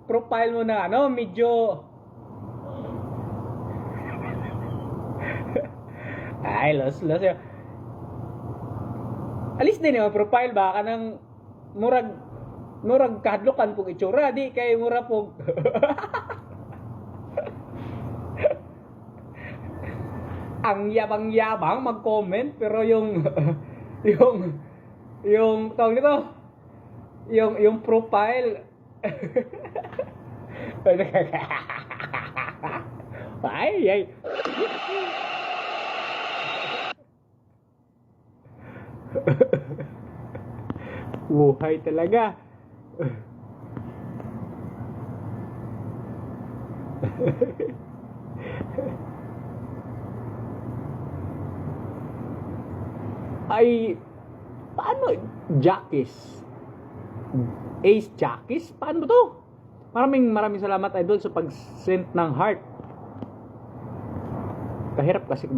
profile mo na ano, medyo ay, los yun. Alis din yung profile ba kanang murag kahadlokan pug itsura di kay mura pug ang yabang mag-comment pero yung yung tawag nito yung profile ay buhay talaga. Ay, paano Jackis? Ace Jackis? Paano ba to? Maraming salamat idol sa pag-send ng heart. Kahirap kasi